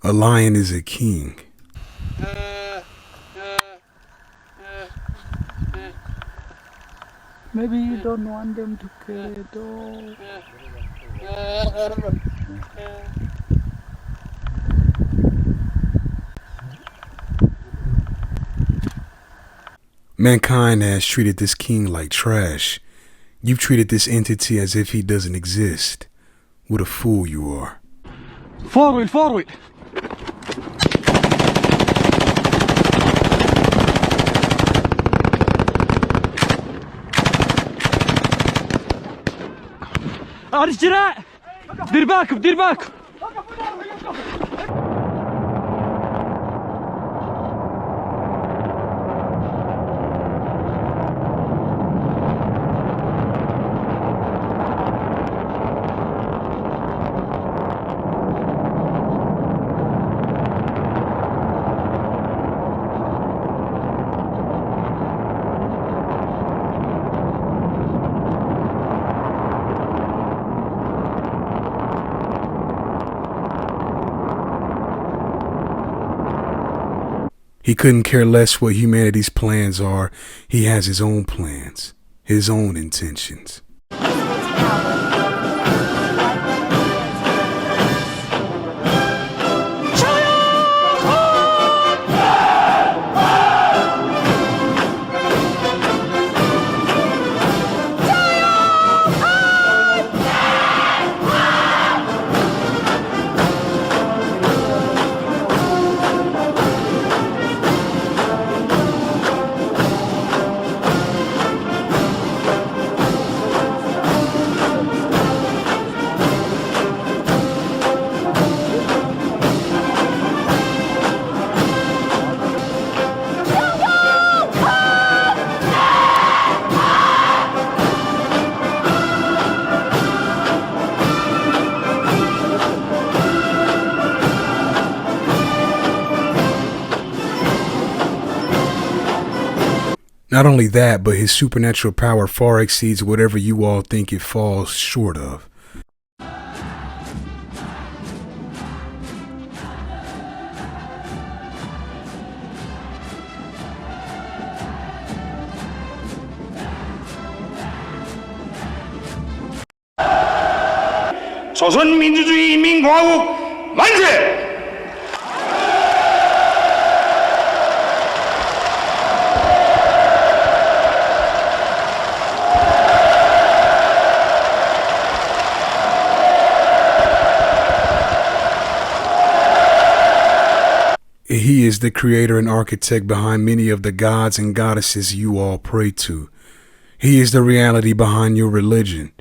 A lion is a king. Maybe you don't want them to kill it all. Mankind has treated this king like trash. You've treated this entity as if he doesn't exist. What a fool you are. Forward, forward! Arjuna! دير بالكم دير بالكم. He couldn't care less what humanity's plans are. He has his own plans, his own intentions. Not only that, but his supernatural power far exceeds whatever you all think it falls short of. 조선민주주의 인민공화국 만세! He is the creator and architect behind many of the gods and goddesses you all pray to. He is the reality behind your religion.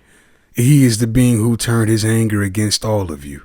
He is the being who turned his anger against all of you.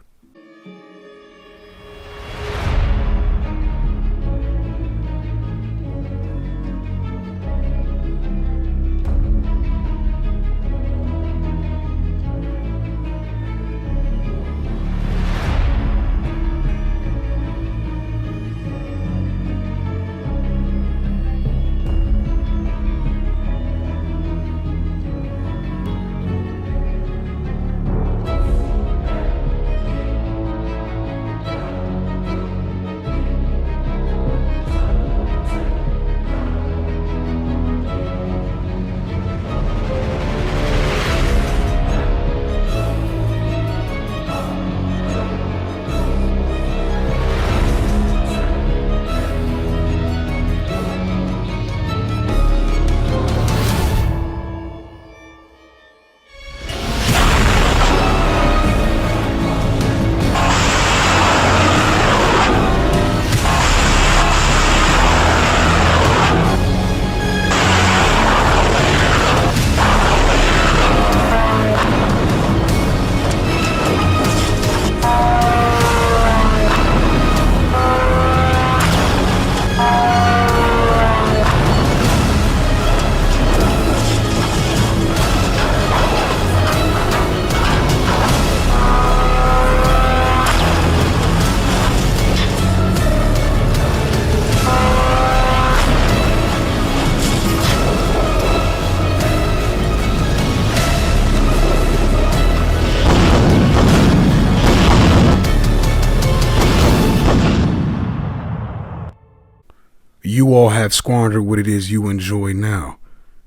You all have squandered what it is you enjoy now.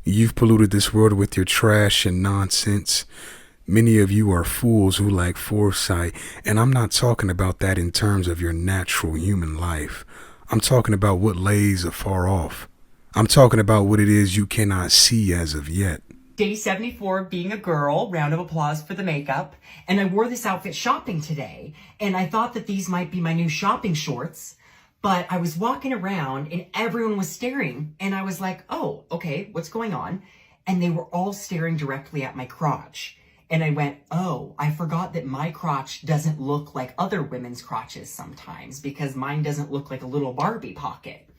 You've polluted this world with your trash and nonsense. Many of you are fools who lack foresight, and I'm not talking about that in terms of your natural human life. I'm talking about what lays afar off. I'm talking about what it is you cannot see as of yet. Day 74 of being a girl, round of applause for the makeup. And I wore this outfit shopping today, and I thought that these might be my new shopping shorts, but I was walking around and everyone was staring, and I was like, oh, okay, what's going on? And they were all staring directly at my crotch. And I went, oh, I forgot that my crotch doesn't look like other women's crotches sometimes, because mine doesn't look like a little Barbie pocket.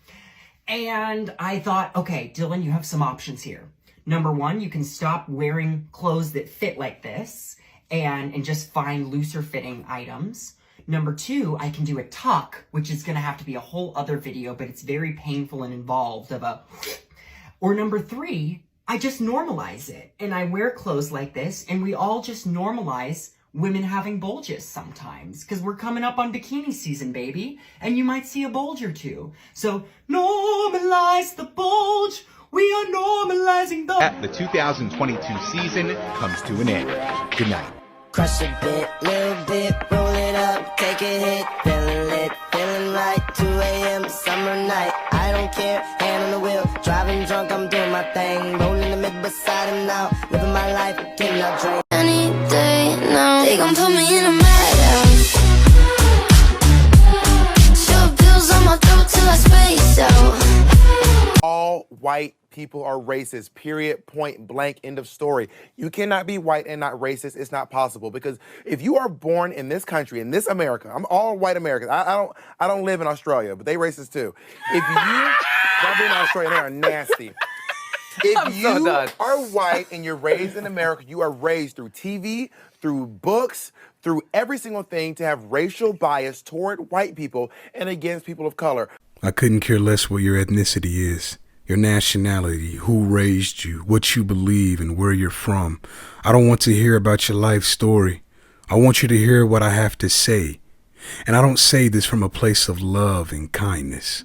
And I thought, okay, Dylan, you have some options here. Number one, you can stop wearing clothes that fit like this and just find looser fitting items. Number two, I can do a tuck, which is going to have to be a whole other video, but it's very painful and involved Or number three, I just normalize it and I wear clothes like this, and we all just normalize women having bulges sometimes, because we're coming up on bikini season, baby, and you might see a bulge or two. So normalize the bulge. We are normalizing The 2022 season comes to an end. Good night. Crush a bit, little bit, roll it up, take a hit, feeling lit, feeling right, 2 a.m. summer night, I don't care, hand on the wheel, driving drunk, I'm doing my thing, rolling the mid beside him now, living my life, cannot drink. Any day now, they gon' put me in a madhouse, shove pills on my throat till I space out. All white people are racist, period, point blank, end of story. You cannot be white and not racist. It's not possible, because if you are born in this country, in this America, I'm all white Americans. I don't live in Australia, but they racist too. If you don't be in Australia, they are nasty. If you are white and you're raised in America, you are raised through TV, through books, through every single thing to have racial bias toward white people and against people of color. I couldn't care less what your ethnicity is, your nationality, who raised you, what you believe, and where you're from. I don't want to hear about your life story. I want you to hear what I have to say. And I don't say this from a place of love and kindness.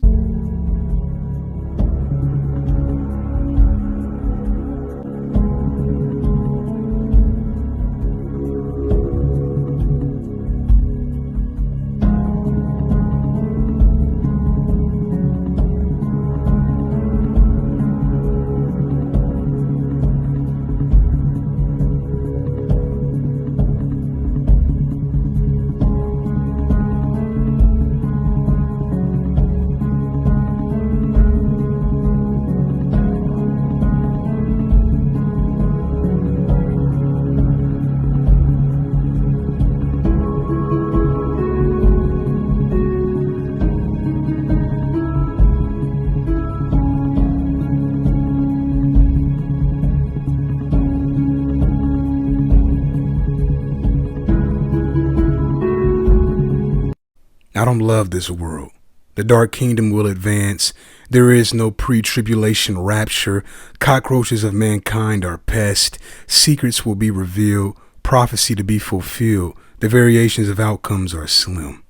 I don't love this world. The dark kingdom will advance. There is no pre-tribulation rapture. Cockroaches of mankind are pests. Secrets will be revealed. Prophecy to be fulfilled. The variations of outcomes are slim.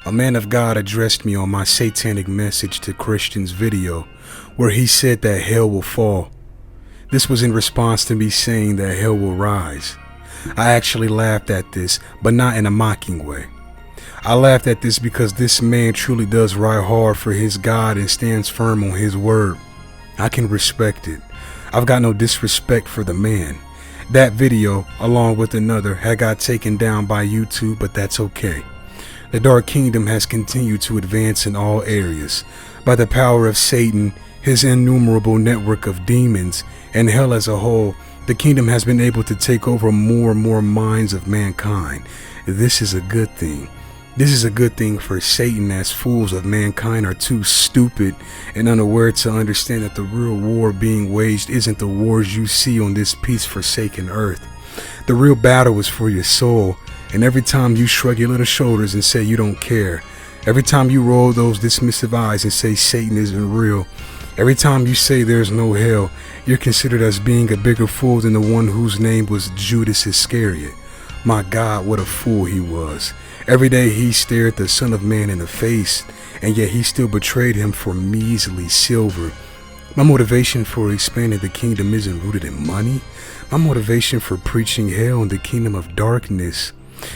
A man of God addressed me on my Satanic message to Christians video, where he said that hell will fall. This was in response to me saying that hell will rise. I actually laughed at this, but not in a mocking way. I laughed at this because this man truly does ride hard for his God and stands firm on his word. I can respect it. I've got no disrespect for the man. That video, along with another, had got taken down by YouTube, but that's okay. The Dark Kingdom has continued to advance in all areas. By the power of Satan, his innumerable network of demons, and hell as a whole, the kingdom has been able to take over more and more minds of mankind. This is a good thing. This is a good thing for Satan, as fools of mankind are too stupid and unaware to understand that the real war being waged isn't the wars you see on this peace-forsaken earth. The real battle is for your soul, and every time you shrug your little shoulders and say you don't care, every time you roll those dismissive eyes and say Satan isn't real, every time you say there's no hell, you're considered as being a bigger fool than the one whose name was Judas Iscariot. My God, what a fool he was. Every day he stared the Son of Man in the face, and yet he still betrayed him for measly silver. My motivation for expanding the kingdom isn't rooted in money. My motivation for preaching hell in the kingdom of darkness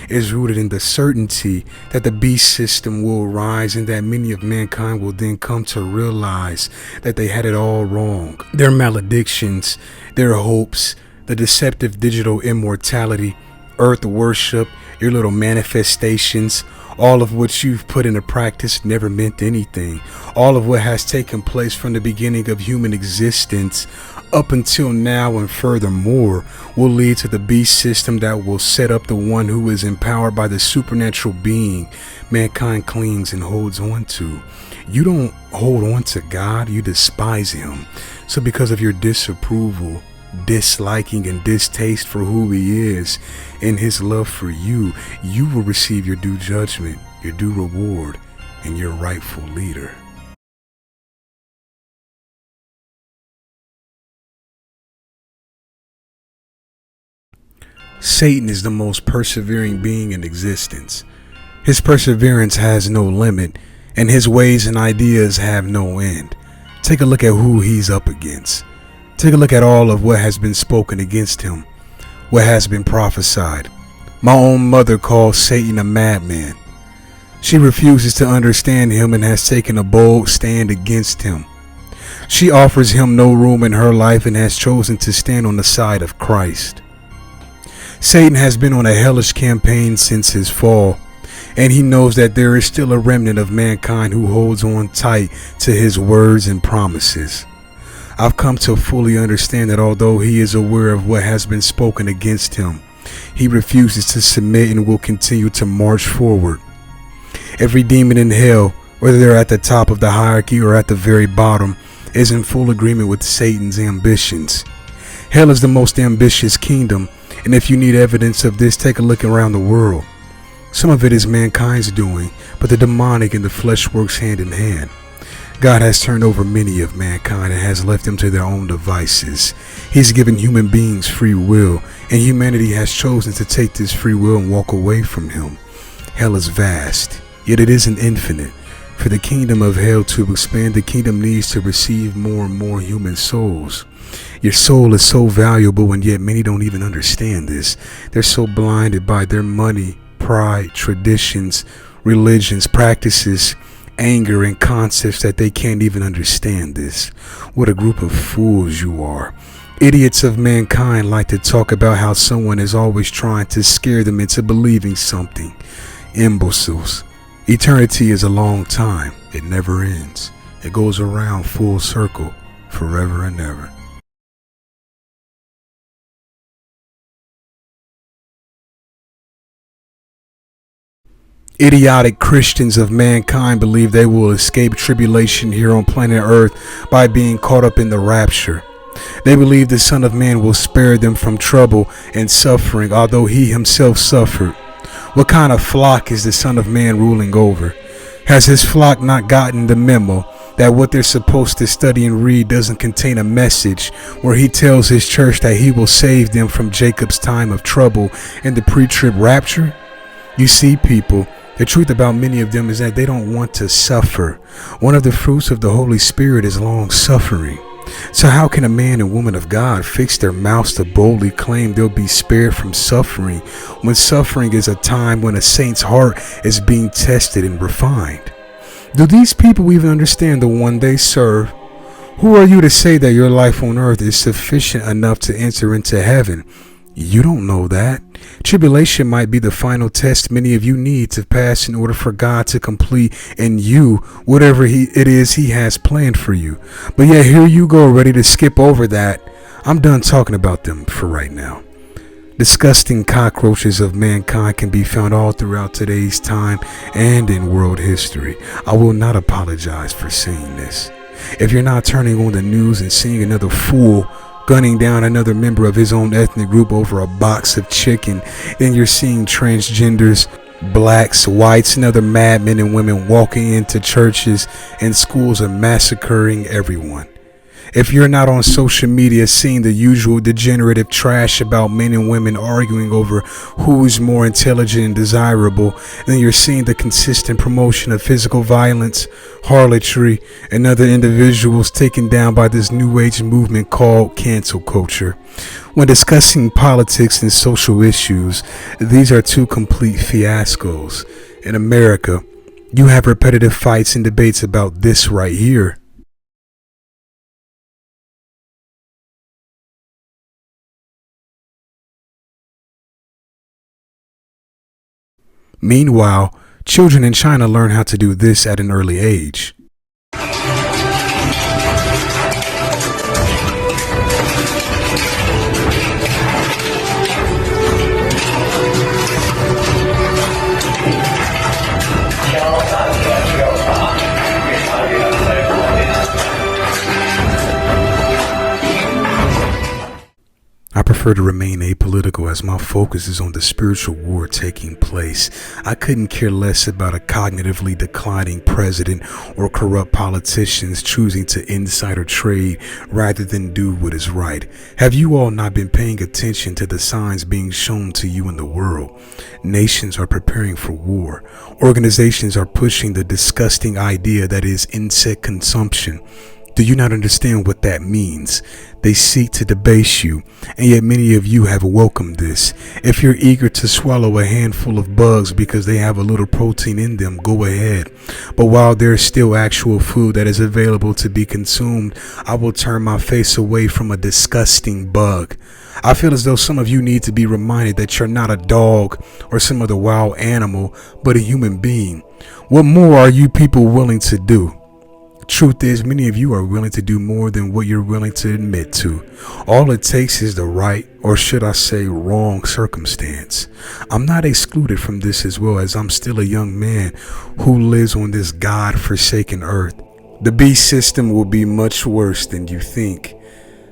is rooted in the certainty that the beast system will rise, and that many of mankind will then come to realize that they had it all wrong. Their maledictions, their hopes, the deceptive digital immortality, earth worship, your little manifestations, all of what you've put into practice never meant anything. All of what has taken place from the beginning of human existence up until now and furthermore will lead to the beast system that will set up the one who is empowered by the supernatural being mankind clings and holds on to. You don't hold on to God, you despise him. So because of your disapproval, disliking, and distaste for who he is and his love for you, you will receive your due judgment, your due reward, and your rightful leader. Satan is the most persevering being in existence. His perseverance has no limit, and his ways and ideas have no end. Take a look at who he's up against. Take a look at all of what has been spoken against him, what has been prophesied. My own mother calls Satan a madman. She refuses to understand him and has taken a bold stand against him. She offers him no room in her life and has chosen to stand on the side of Christ. Satan has been on a hellish campaign since his fall, and he knows that there is still a remnant of mankind who holds on tight to his words and promises. I've come to fully understand that although he is aware of what has been spoken against him, he refuses to submit and will continue to march forward. Every demon in hell, whether they're at the top of the hierarchy or at the very bottom, is in full agreement with Satan's ambitions. Hell is the most ambitious kingdom, and if you need evidence of this, take a look around the world. Some of it is mankind's doing, but the demonic and the flesh works hand in hand. God has turned over many of mankind and has left them to their own devices. He's given human beings free will, and humanity has chosen to take this free will and walk away from him. Hell is vast, yet it isn't infinite. For the kingdom of hell to expand, the kingdom needs to receive more and more human souls. Your soul is so valuable, and yet many don't even understand this. They're so blinded by their money, pride, traditions, religions, practices, anger, and concepts that they can't even understand this. What a group of fools you are. Idiots of mankind like to talk about how someone is always trying to scare them into believing something. Imbeciles. Eternity is a long time. It never ends. It goes around full circle, forever and ever. Idiotic Christians of mankind believe they will escape tribulation here on planet Earth by being caught up in the rapture. They believe the Son of Man will spare them from trouble and suffering, although he himself suffered. What kind of flock is the Son of Man ruling over? Has his flock not gotten the memo that what they're supposed to study and read doesn't contain a message where he tells his church that he will save them from Jacob's time of trouble and the pre-trib rapture? You see, people, The truth about many of them is that they don't want to suffer. One of the fruits of the Holy Spirit is long suffering. So how can a man and woman of God fix their mouths to boldly claim they'll be spared from suffering when suffering is a time when a saint's heart is being tested and refined? Do these people even understand the one they serve? Who are you to say that your life on earth is sufficient enough to enter into heaven? You don't know that. Tribulation might be the final test many of you need to pass in order for God to complete in you whatever it is he has planned for you. But yet here you go, ready to skip over that. I'm done talking about them for right now. Disgusting cockroaches of mankind can be found all throughout today's time and in world history. I will not apologize for saying this. If you're not turning on the news and seeing another fool gunning down another member of his own ethnic group over a box of chicken, then you're seeing transgenders, blacks, whites, and other madmen and women walking into churches and schools and massacring everyone. If you're not on social media seeing the usual degenerative trash about men and women arguing over who is more intelligent and desirable, then you're seeing the consistent promotion of physical violence, harlotry, and other individuals taken down by this new age movement called cancel culture. When discussing politics and social issues, these are two complete fiascos. In America, you have repetitive fights and debates about this right here. Meanwhile, children in China learn how to do this at an early age. I prefer to remain apolitical as my focus is on the spiritual war taking place. I couldn't care less about a cognitively declining president or corrupt politicians choosing to insider trade rather than do what is right. Have you all not been paying attention to the signs being shown to you in the world? Nations are preparing for war. Organizations are pushing the disgusting idea that is insect consumption. Do you not understand what that means? They seek to debase you, and yet many of you have welcomed this. If you're eager to swallow a handful of bugs because they have a little protein in them, go ahead. But while there's still actual food that is available to be consumed, I will turn my face away from a disgusting bug. I feel as though some of you need to be reminded that you're not a dog or some other wild animal, but a human being. What more are you people willing to do? Truth is, many of you are willing to do more than what you're willing to admit to. All it takes is the right, or should I say wrong, circumstance. I'm not excluded from this as well, as I'm still a young man who lives on this God-forsaken earth. The beast system will be much worse than you think.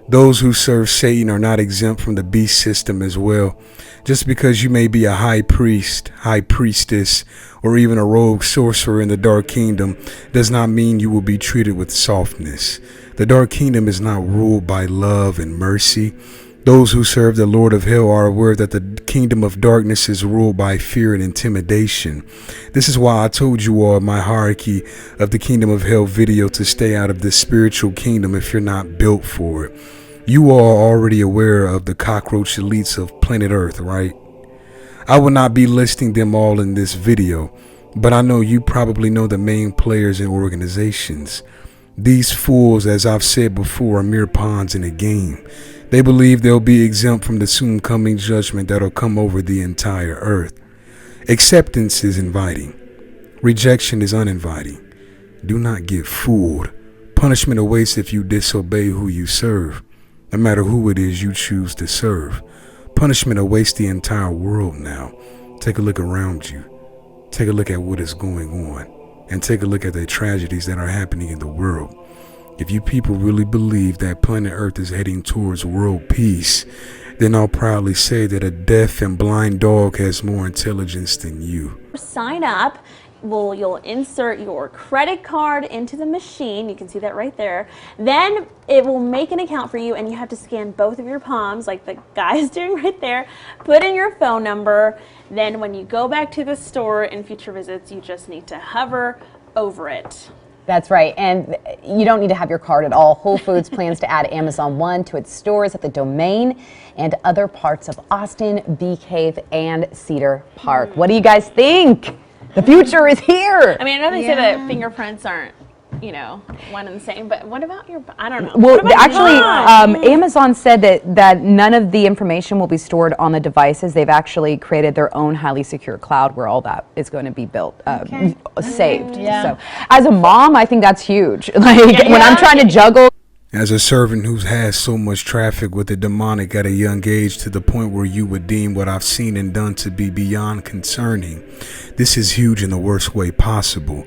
Those who serve Satan are not exempt from the beast system as well. Just because you may be a high priest, high priestess, or even a rogue sorcerer in the dark kingdom does not mean you will be treated with softness. The dark kingdom is not ruled by love and mercy. Those who serve the Lord of Hell are aware that the kingdom of darkness is ruled by fear and intimidation. This is why I told you all in my hierarchy of the kingdom of hell video to stay out of this spiritual kingdom if you're not built for it. You all are already aware of the cockroach elites of planet Earth, right? I will not be listing them all in this video, but I know you probably know the main players and organizations. These fools, as I've said before, are mere pawns in a game. They believe they'll be exempt from the soon coming judgment that'll come over the entire earth. Acceptance is inviting. Rejection is uninviting. Do not get fooled. Punishment awaits if you disobey who you serve, no matter who it is you choose to serve. Punishment awaits the entire world now. Take a look around you. Take a look at what is going on. And take a look at the tragedies that are happening in the world. If you people really believe that planet Earth is heading towards world peace, then I'll proudly say that a deaf and blind dog has more intelligence than you. Sign up you'll insert your credit card into the machine. You can see that right there. Then it will make an account for you, and you have to scan both of your palms like the guy is doing right there. Put in your phone number. Then when you go back to the store in future visits, you just need to hover over it. That's right, and you don't need to have your card at all. Whole Foods plans to add Amazon One to its stores at the Domain and other parts of Austin, Bee Cave, and Cedar Park. What do you guys think? The future is here. I mean, I know they say that fingerprints aren't, you know, one and the same, but what about your, I don't know. Well, actually, Amazon said that none of the information will be stored on the devices. They've actually created their own highly secure cloud where all that is going to be built, saved. So, as a mom, I think that's huge. Like, when I'm trying to juggle. As a servant who's had so much traffic with the demonic at a young age to the point where you would deem what I've seen and done to be beyond concerning, this is huge in the worst way possible.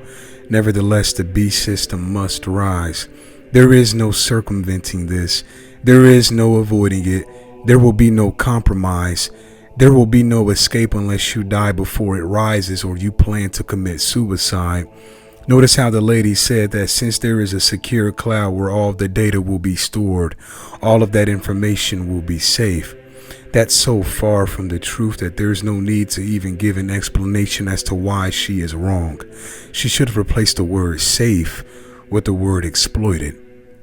Nevertheless, the beast system must rise. There is no circumventing this. There is no avoiding it. There will be no compromise. There will be no escape unless you die before it rises or you plan to commit suicide. Notice how the lady said that since there is a secure cloud where all of the data will be stored, all of that information will be safe. That's so far from the truth that there's no need to even give an explanation as to why she is wrong. She should have replaced the word safe with the word exploited.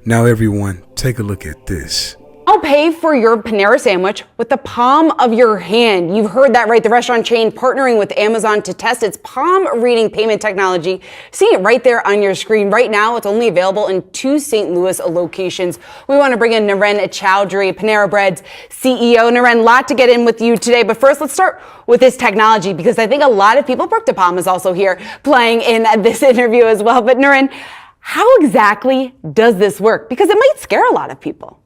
Now everyone, take a look at this. Now pay for your Panera sandwich with the palm of your hand. You've heard that right. The restaurant chain partnering with Amazon to test its palm reading payment technology. See it right there on your screen. Right now, it's only available in 2 St. Louis locations. We want to bring in Naren Chowdhury, Panera Bread's CEO. Naren, a lot to get in with you today. But first, let's start with this technology because I think a lot of people, Brooke DePalma is also here playing in this interview as well. But Naren, how exactly does this work? Because it might scare a lot of people.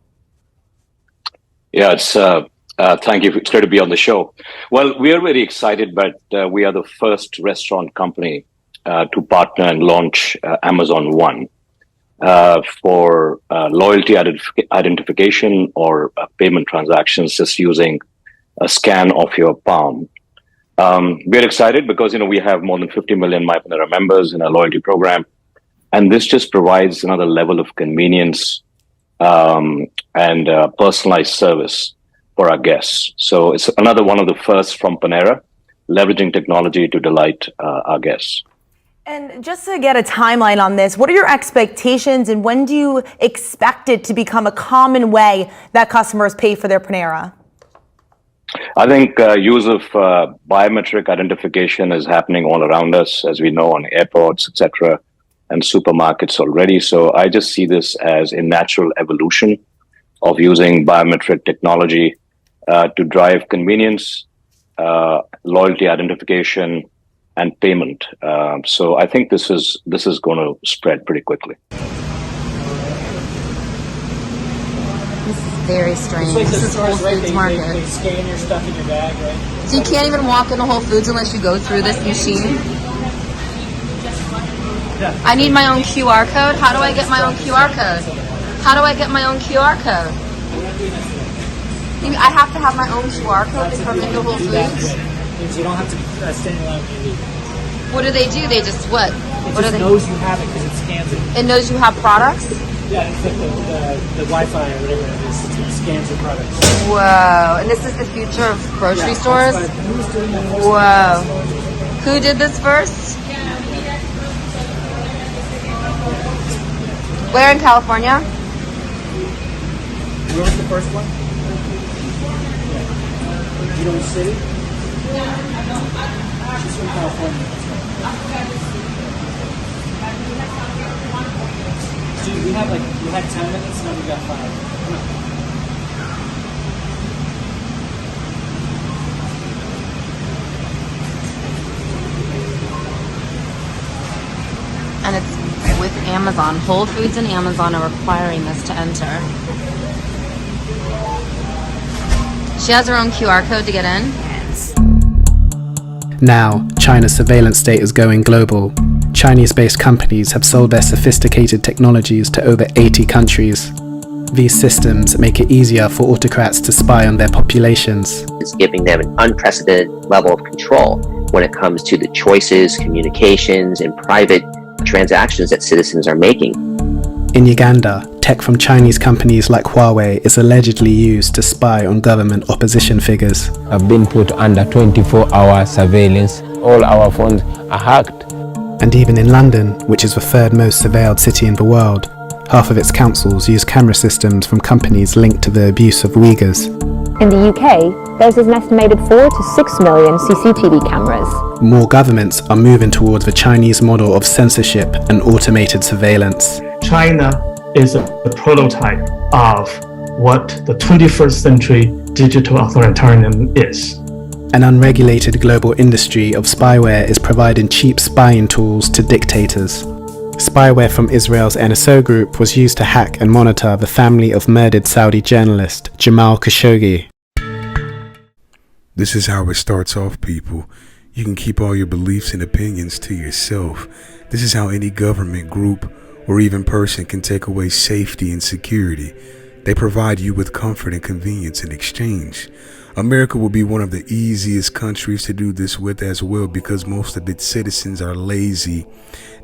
Yeah, it's thank you. It's great to be on the show. Well, we are very excited, but we are the first restaurant company to partner and launch Amazon One for loyalty identification or payment transactions just using a scan of your palm. We're excited because, we have more than 50 million MyPanera members in our loyalty program. And this just provides another level of convenience and personalized service for our guests. So it's another one of the first from Panera, leveraging technology to delight our guests. And just to get a timeline on this, what are your expectations and when do you expect it to become a common way that customers pay for their Panera? I think use of biometric identification is happening all around us, as we know, on airports, etc., and supermarkets already. So I just see this as a natural evolution of using biometric technology to drive convenience, loyalty identification, and payment. So I think this is going to spread pretty quickly. This is very strange. This is Whole Foods Market. They scan your stuff in your bag, right? So you can't even walk into Whole Foods unless you go through this machine? I need my own QR code. How do I get my own QR code? How do I get my own QR code? I have to have my own QR code to come into Whole Foods? Means you don't have to stand in line when you leave. What do they do? They just what? It What just are they? knows you have it because it scans it. It knows you have products? Yeah, it's like the Wi-Fi or whatever it is. It scans your products. Whoa. And this is the future of grocery stores? Who's doing that first? Whoa. Who did this first? Where in California? Where was the first one? Yeah. You know which city? She's from California. Dude, we had 10 minutes, now we got 5. Come on. And it's with Amazon. Whole Foods and Amazon are requiring this to enter. She has her own QR code to get in. Now, China's surveillance state is going global. Chinese-based companies have sold their sophisticated technologies to over 80 countries. These systems make it easier for autocrats to spy on their populations. It's giving them an unprecedented level of control. when it comes to the choices, communications, and private transactions that citizens are making. In Uganda, tech from Chinese companies like Huawei is allegedly used to spy on government opposition figures. Have been put under 24-hour surveillance. All our phones are hacked. And even in London, which is the third most surveilled city in the world, half of its councils use camera systems from companies linked to the abuse of Uyghurs. In the UK, there's an estimated 4 to 6 million CCTV cameras. More governments are moving towards the Chinese model of censorship and automated surveillance. China is a prototype of what the 21st century digital authoritarianism is. An unregulated global industry of spyware is providing cheap spying tools to dictators. Spyware from Israel's NSO group was used to hack and monitor the family of murdered Saudi journalist Jamal Khashoggi. This is how it starts off, people. You can keep all your beliefs and opinions to yourself. This is how any government, group, or even person can take away safety and security. They provide you with comfort and convenience in exchange. America will be one of the easiest countries to do this with as well, because most of its citizens are lazy,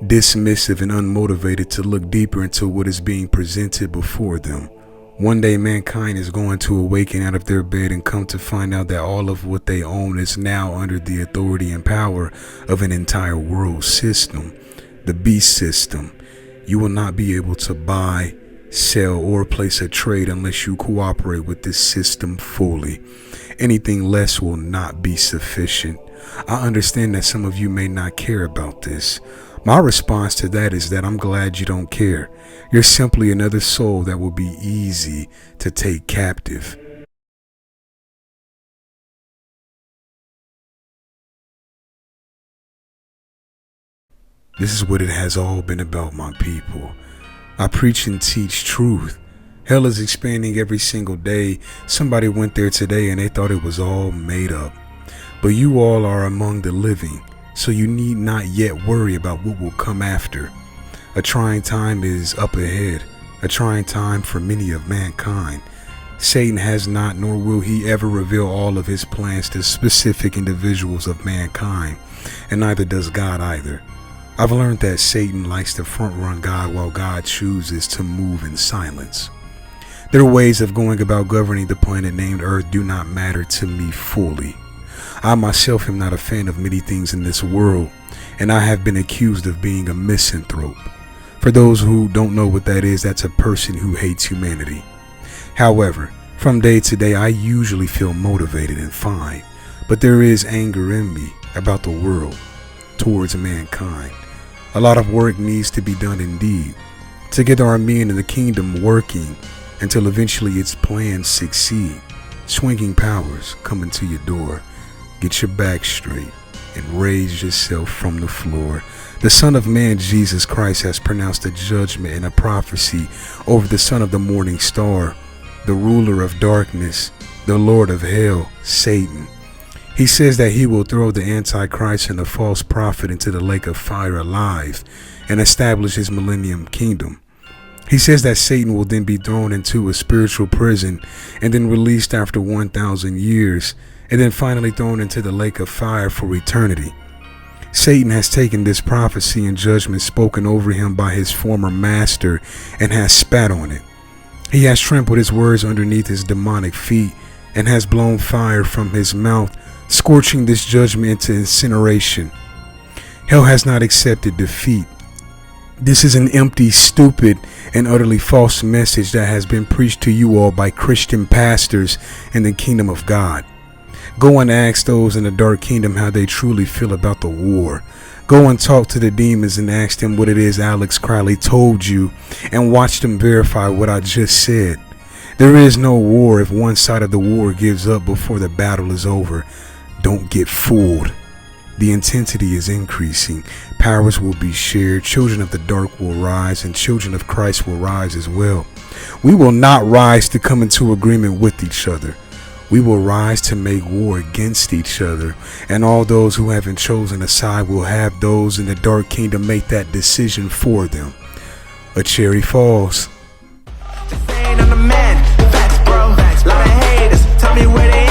dismissive, and unmotivated to look deeper into what is being presented before them. One day mankind is going to awaken out of their bed and come to find out that all of what they own is now under the authority and power of an entire world system, the beast system. You will not be able to buy, sell, or place a trade unless you cooperate with this system fully. Anything less will not be sufficient. I understand that some of you may not care about this. My response to that is that I'm glad you don't care. You're simply another soul that will be easy to take captive. This is what it has all been about, my people. I preach and teach truth. Hell is expanding every single day. Somebody went there today and they thought it was all made up. But you all are among the living, so you need not yet worry about what will come after. A trying time is up ahead, a trying time for many of mankind. Satan has not, nor will he ever reveal all of his plans to specific individuals of mankind, and neither does God either. I've learned that Satan likes to front-run God while God chooses to move in silence. Their ways of going about governing the planet named Earth do not matter to me fully. I myself am not a fan of many things in this world, and I have been accused of being a misanthrope. For those who don't know what that is, that's a person who hates humanity. However, from day to day, I usually feel motivated and fine, but there is anger in me about the world, towards mankind. A lot of work needs to be done indeed. Together are men in the kingdom working until eventually its plans succeed. Swinging powers coming to your door. Get your back straight and raise yourself from the floor. The Son of Man, Jesus Christ, has pronounced a judgment and a prophecy over the son of the morning star, the ruler of darkness, the Lord of hell, Satan. He says that he will throw the Antichrist and the false prophet into the lake of fire alive and establish his millennium kingdom. He says that Satan will then be thrown into a spiritual prison and then released after 1,000 years and then finally thrown into the lake of fire for eternity. Satan has taken this prophecy and judgment spoken over him by his former master and has spat on it. He has trampled his words underneath his demonic feet and has blown fire from his mouth, scorching this judgment into incineration. Hell has not accepted defeat. This is an empty, stupid, and utterly false message that has been preached to you all by Christian pastors in the kingdom of God. Go and ask those in the dark kingdom how they truly feel about the war. Go and talk to the demons and ask them what it is Alex Crowley told you and watch them verify what I just said. There is no war if one side of the war gives up before the battle is over. Don't get fooled. The intensity is increasing. Powers will be shared. Children of the dark will rise, and children of Christ will rise as well. We will not rise to come into agreement with each other. We will rise to make war against each other, and all those who haven't chosen a side will have those in the dark kingdom make that decision for them. A cherry falls. Just saying I'm the man. Facts, bro. Lot of haters. Tell me where they